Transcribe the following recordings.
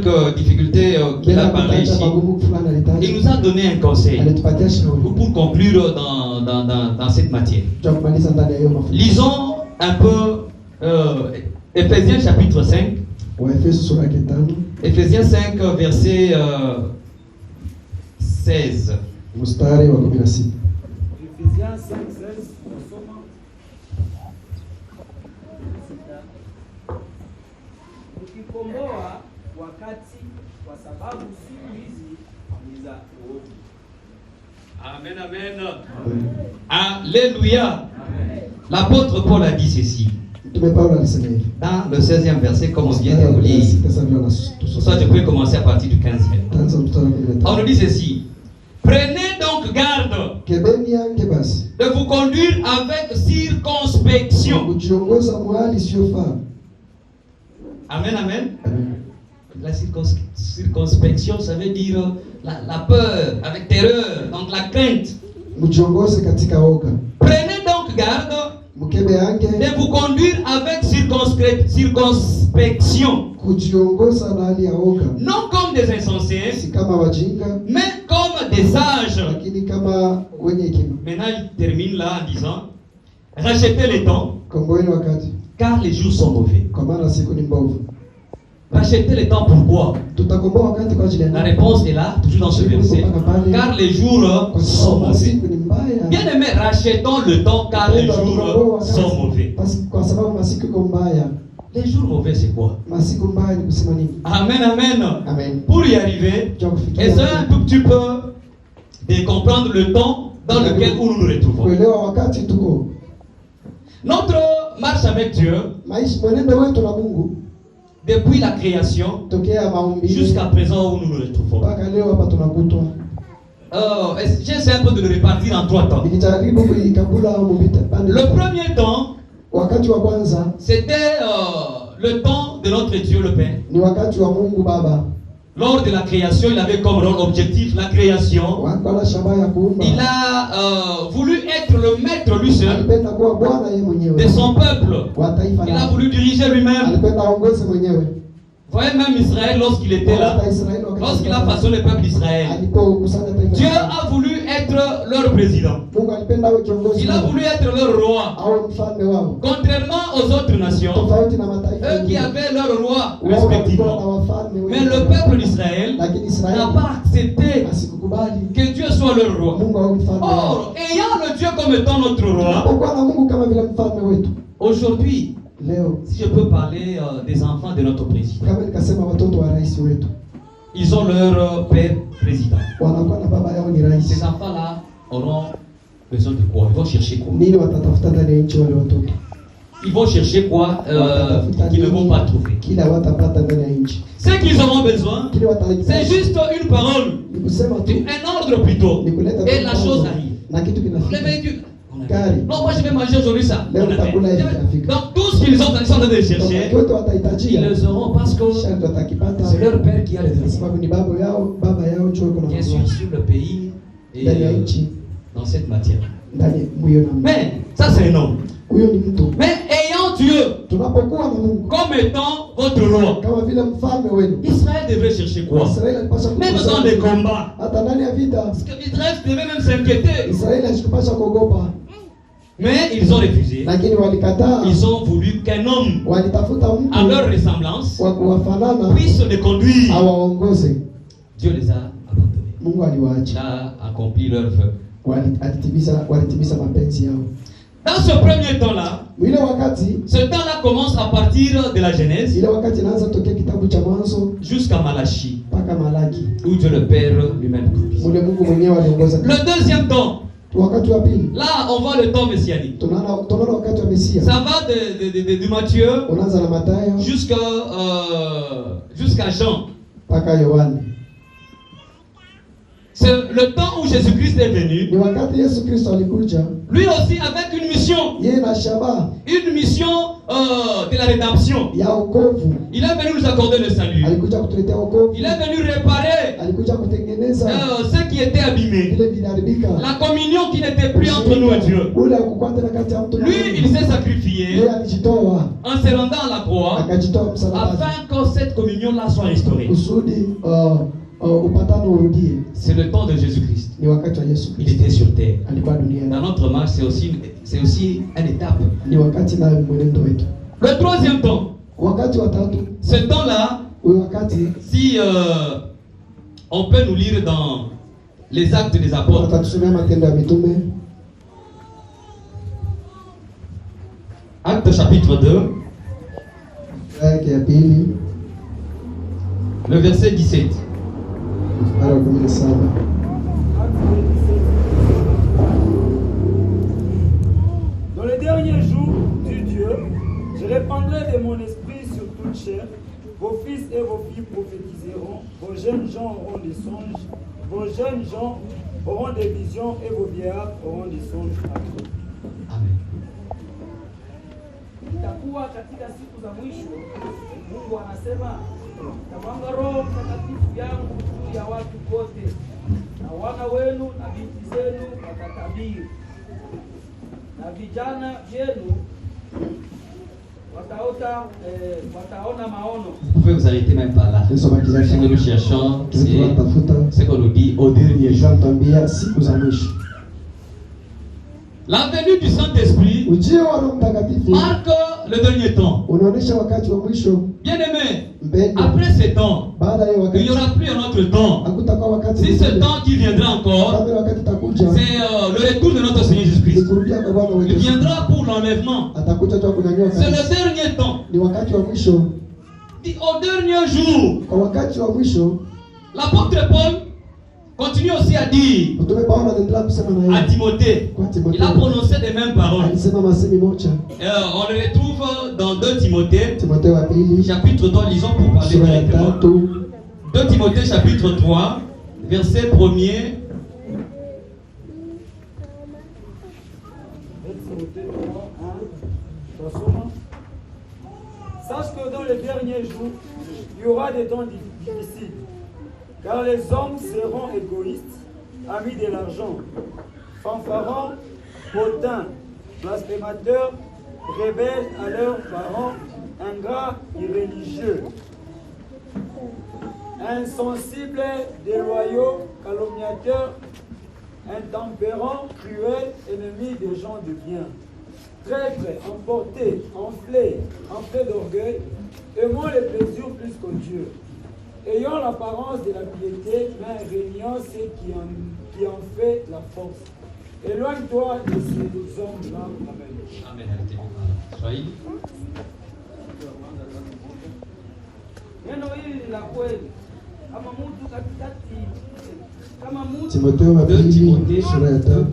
quelques difficultés qu'il a parlé ici, il nous a donné un conseil pour conclure dans cette matière. Lisons un peu Ephésiens chapitre 5. Ephésiens 5, verset 16. Ephésiens 5, 16. Ukikomboa wakati kwa sababu siku hizi ni za uovu. Amen, amen. Alléluia. L'apôtre Paul a dit ceci. Dans le 16e verset, comme on vient de le lire. Ça, je peux commencer à partir du 15e. On nous dit ceci. Prenez donc garde de vous conduire avec circonspection. Amen, amen. La circonspection, ça veut dire la peur, avec terreur, donc la crainte. Prenez donc garde de vous conduire avec circonspection. Non comme des insensés, mais comme des sages. Maintenant, il termine là en disant, rachetez les temps, car les jours sont mauvais. Rachetez les temps, pourquoi? La réponse est là, toujours dans ce verset. Car les jours sont mauvais. Bien aimé, rachetons le temps, car les jours sont mauvais. Les jours mauvais, c'est quoi? Amen, amen. Pour y arriver, essayons un tout petit peu de comprendre le temps dans lequel nous nous retrouvons. Notre marche avec Dieu, depuis la création jusqu'à présent où nous nous retrouvons. J'essaie un peu de le répartir en 3 temps. Le premier temps, c'était le temps de notre Dieu le Père. Lors de la création, il avait comme rôle objectif la création. Il a voulu être le maître lui seul de son peuple. Il a voulu diriger lui-même. Voyez même Israël lorsqu'il était là, lorsqu'il a façonné le peuple d'Israël. Dieu a voulu être leur président. Il a voulu être leur roi. Contrairement aux autres nations, eux qui avaient leur roi respectivement. Mais le peuple d'Israël n'a pas accepté que Dieu soit leur roi. Or, ayant le Dieu comme étant notre roi, aujourd'hui, si je peux parler des enfants de notre président, ils ont leur père président. Ces enfants-là auront besoin de quoi? Ils vont chercher quoi? Ils vont chercher quoi qu'ils ne vont pas trouver. Ce qu'ils auront besoin, c'est juste une parole, un ordre plutôt, et la chose arrive. Le véhicule. Non, moi je vais manger aujourd'hui ça. Donc tout ce qu'ils ont en train de chercher, ils le sauront parce que c'est leur père qui a les droits. Bien sûr sur le pays et dans cette matière. Mais ça c'est un homme. Mais ayant Dieu comme étant votre roi, Israël devrait chercher quoi? Même dans les combats. Parce que Israël devait même s'inquiéter. Mais ils ont refusé. Ils ont voulu qu'un homme à leur ressemblance puisse les conduire. Dieu les a abandonnés. Il a accompli leur vœu. Dans ce premier temps-là, ce temps-là commence à partir de la Genèse jusqu'à Malachie, où Dieu le Père lui-même conduit. Le deuxième temps, là on voit le temps messianique. Ça va de Matthieu jusqu'à Jean. C'est le temps où Jésus-Christ est venu. Lui aussi avec une mission. Une mission de la rédemption. Il est venu nous accorder le salut. Il est venu réparer ce qui était était abîmé, la communion qui n'était plus entre nous et Dieu, lui, il s'est sacrifié en se rendant à la croix afin que cette communion-là soit restaurée. C'est le temps de Jésus-Christ. Il était sur terre. Dans notre marche, c'est aussi une étape. Le troisième temps, ce temps-là, si on peut nous lire dans les Actes des Apôtres, Actes chapitre 2, le verset 17. Dans les derniers jours, dit Dieu, je répandrai de mon esprit sur toute chair. Vos fils et vos filles prophétiseront, vos jeunes gens auront des songes, vos jeunes gens auront des visions et vos vieillards auront des songes. Amen. Itakuwa katika siku za mwisho, Mungu anasema, tamwanga Roho Mtakatifu yangu juu ya watu wote, na wana wenu na binti zenu watatabiri, na vijana vyenu wataona maono. Vous pouvez vous arrêter même par là. Ce que nous cherchons, c'est ce qu'on nous dit au dernier jour. La venue du Saint-Esprit marque le dernier temps. Bien aimé, après ce temps, il n'y aura plus un autre temps. Si ce temps qui viendra encore, c'est le retour de notre Seigneur Jésus-Christ. Il viendra pour l'enlèvement. C'est le dernier temps. Au dernier jour, l'apôtre Paul continue aussi à dire à Timothée, il a prononcé les mêmes paroles. On le retrouve dans 2 Timothée, chapitre 3, lisons pour parler directement. 2 Timothée, chapitre 3, verset 1er. Sache que dans les derniers jours, il y aura des temps difficiles. Car les hommes seront égoïstes, amis de l'argent, fanfarons, hautains, blasphémateurs, rebelles à leurs parents, ingrats, irréligieux, insensibles, déloyaux, calomniateurs, intempérants, cruels, ennemis des gens de bien, traîtres, emportés, enflés d'orgueil, aimant les plaisirs plus que Dieu, ayant l'apparence de la piété, mais régnant ceux qui en fait la force. Éloigne-toi de ces hommes-là. Amen. Amen. Soyez. Neno hili la kweli, kama mtu katikati, kama mtu Timotheo wa pili sura ya 3.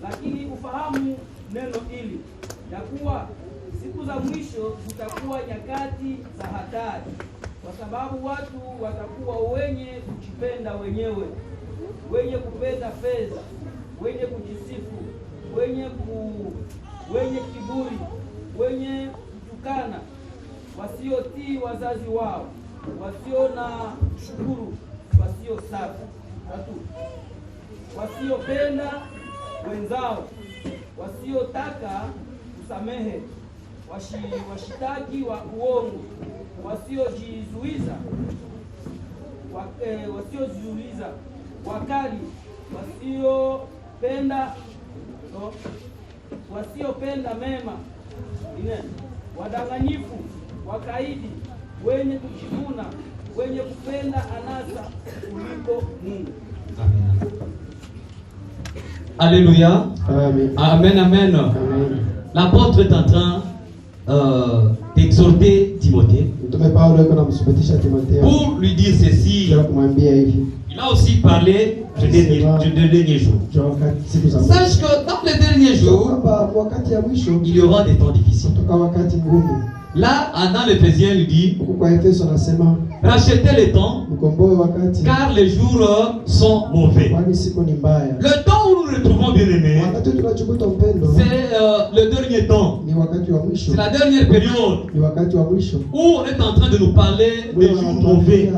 Lakini ufahamu neno hili ya kuwa siku za mwisho zitakuwa nyakati za hatari, kwa sababu watu watakuwa wenye kujipenda wenyewe, wenye kupenda fedha, wenye kujisifu, wenye kiburi, wenye kutukana, wasiotii wazazi wao, wasio na shukuru, wasio safi, wasiopenda wenzao, wasiotaka kusamehe, washitaki wa uongo, wasiojizuiza, wakali, wasiopenda mema, wadanganyifu, wakaidi, wenye kujivuna, wenye kupenda anasa kuliko Mungu. Alléluia. Amen. Amen, amen. L'apôtre est en train d'exhorter Timothée pour lui dire ceci. Il a aussi parlé du dernier jour. Sache que dans les derniers jours, il y aura des temps difficiles. Là, dans l'Éphésiens, il dit rachetez les temps, car les jours sont mauvais. Le temps où nous nous retrouvons, bien aimés, c'est le dernier temps. C'est la dernière période où on est en train de nous parler des jours mauvais.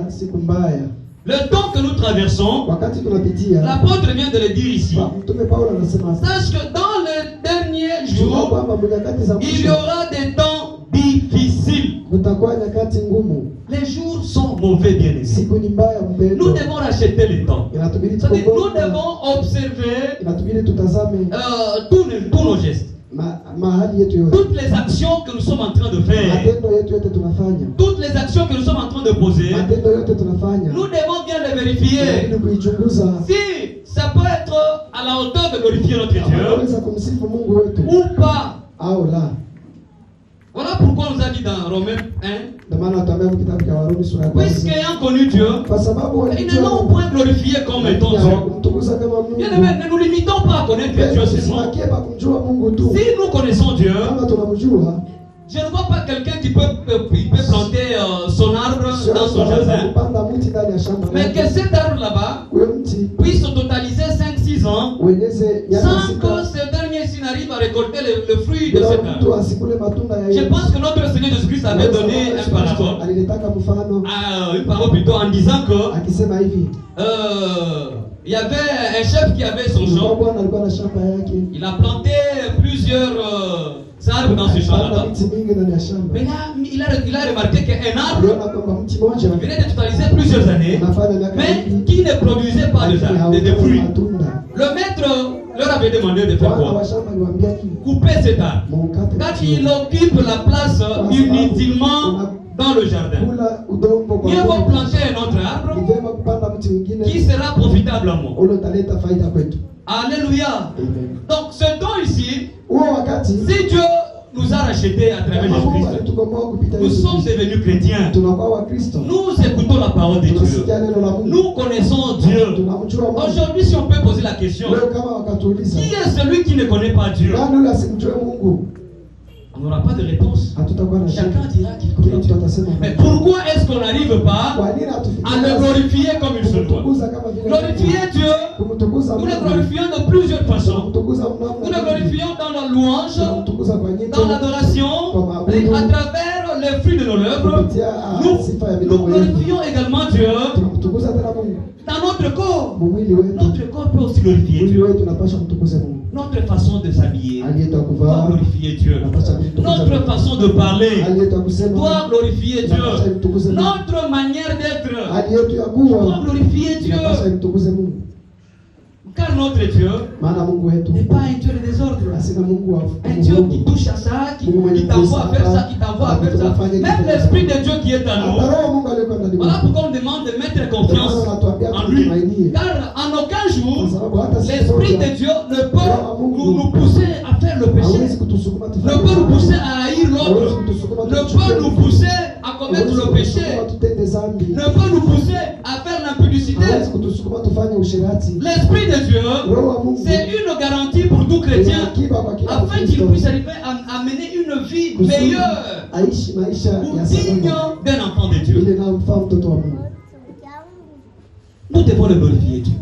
Le temps que nous traversons, l'apôtre vient de le dire ici. Sache que dans les derniers jours, il y aura des temps difficiles. Les jours sont mauvais, bien aimés. Nous devons racheter les temps. C'est-à-dire, nous devons observer tous nos gestes. Toutes les actions que nous sommes en train de faire, toutes les actions que nous sommes en train de poser, nous devons bien les vérifier. Si ça peut être à la hauteur de glorifier notre Dieu ou pas. Voilà pourquoi on nous a dit dans Romains 1, puisqu'ayant connu Dieu, ils ne l'ont point glorifié comme étant Dieu. Bien aimé, ne nous limitons pas à connaître Dieu seulement. Si nous connaissons Dieu, je ne vois pas quelqu'un qui peut planter son arbre dans son jardin, mais que cet arbre là-bas puisse totaliser 5-6 ans sans que ce dernier s'il n'arrive à récolter le fruit de cet arbre. Je pense que notre Seigneur Jésus-Christ avait donné un parabole, une parole plutôt en disant que il y avait un chef qui avait son champ. Il a planté plusieurs arbres dans ce champ-là. Mais là, il a remarqué qu'un arbre venait de totaliser plusieurs années, mais qui ne produisait pas de fruits. Le maître leur avait demandé de faire quoi? Couper cet arbre. Quand il occupe la place inutilement dans le jardin, il va planter un autre arbre qui sera profitable à moi. Alléluia. Donc ce temps ici, si Dieu nous a rachetés à travers Jésus-Christ, nous sommes devenus chrétiens. Nous écoutons la parole de Dieu. Nous connaissons Dieu. Aujourd'hui, si on peut poser la question, qui est celui qui ne connaît pas Dieu? On n'aura pas de réponse. Chacun dira qu'il connaît Dieu. Mais pourquoi est-ce qu'on n'arrive pas à le glorifier comme il se doit? Glorifier Dieu, nous le glorifions de plusieurs façons. Nous le glorifions dans la louange, dans l'adoration, et à travers les fruits de nos lèvres. Nous glorifions également Dieu dans notre corps. Notre corps peut aussi glorifier Dieu. Notre façon de s'habiller doit glorifier Dieu. Notre façon de parler doit glorifier Dieu. Notre manière d'être doit glorifier Dieu. Car notre Dieu n'est pas un Dieu de désordre. Un Dieu qui touche à ça, qui t'envoie à faire ça, qui t'envoie à faire ça. Même l'Esprit de Dieu qui est en nous. Voilà pourquoi on demande de mettre confiance en lui. Car en aucun jour, l'Esprit de Dieu ne peut nous pousser à faire le péché, ne peut nous pousser à haïr l'autre, ne peut nous pousser à commettre le péché, ne peut nous pousser à faire l'impudicité. L'Esprit de Dieu, c'est une garantie pour tout chrétien afin qu'il puisse arriver à mener une vie meilleure ou digne d'un enfant de Dieu. Nous devons le glorifier Dieu.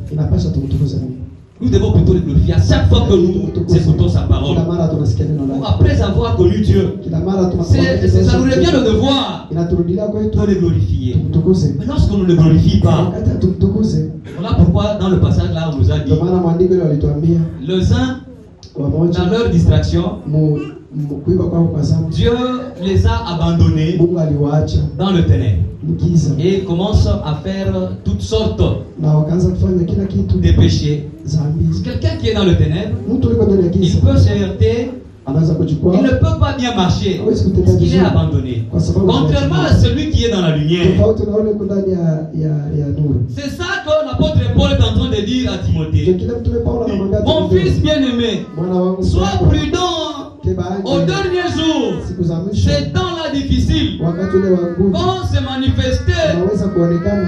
Nous devons plutôt le glorifier à chaque fois que nous écoutons sa parole. Ou après avoir connu Dieu, ça nous revient le devoir de le glorifier. Mais lorsqu'on ne le glorifie pas, voilà pourquoi dans le passage là on nous a dit, les uns dans leur distraction, Dieu les a abandonnés dans le ténèbre et commence à faire toutes sortes de péchés. Quelqu'un qui est dans le ténèbre, il peut se heurter, il ne peut pas bien marcher parce qu'il est abandonné. Contrairement à celui qui est dans la lumière. C'est ça que l'apôtre Paul est en train de dire à Timothée. Mon fils bien-aimé, sois prudent au dernier jour. Ces temps-là difficiles vont se manifester.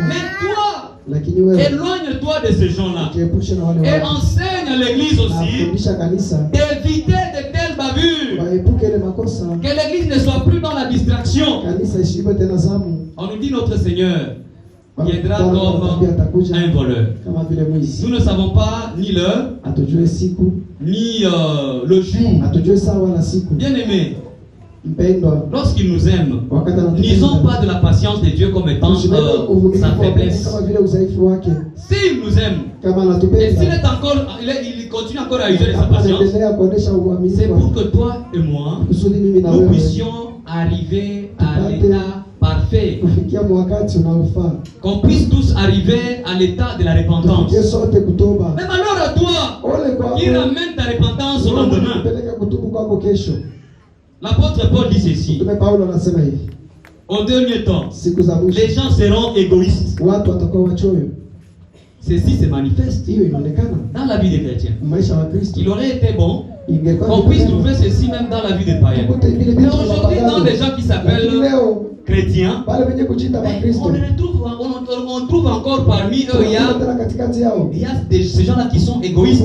Mais toi, éloigne-toi de ces gens-là et enseigne à l'église aussi d'éviter de telles bavures. Que l'église ne soit plus dans la distraction. On nous dit notre Seigneur viendra comme un voleur. Nous ne savons pas ni l'heure, ni le jour. Bien aimé, lorsqu'il nous aime, n'usons pas de la patience de Dieu comme étant sa faiblesse. S'il nous aime, et s'il est encore, il continue encore à user de sa patience, c'est pour que toi et moi, nous puissions arriver à l'état parfait. Qu'on puisse tous arriver à l'état de la repentance. Mais malheur à toi qui ramène ta repentance au lendemain. L'apôtre Paul dit ceci. Au dernier temps, les gens seront égoïstes. Ceci se manifeste dans la vie des chrétiens. Il aurait été bon qu'on puisse trouver ceci même dans la vie des païens. Mais aujourd'hui, dans les gens qui s'appellent chrétiens, on trouve encore parmi eux, il y a ces gens-là qui sont égoïstes.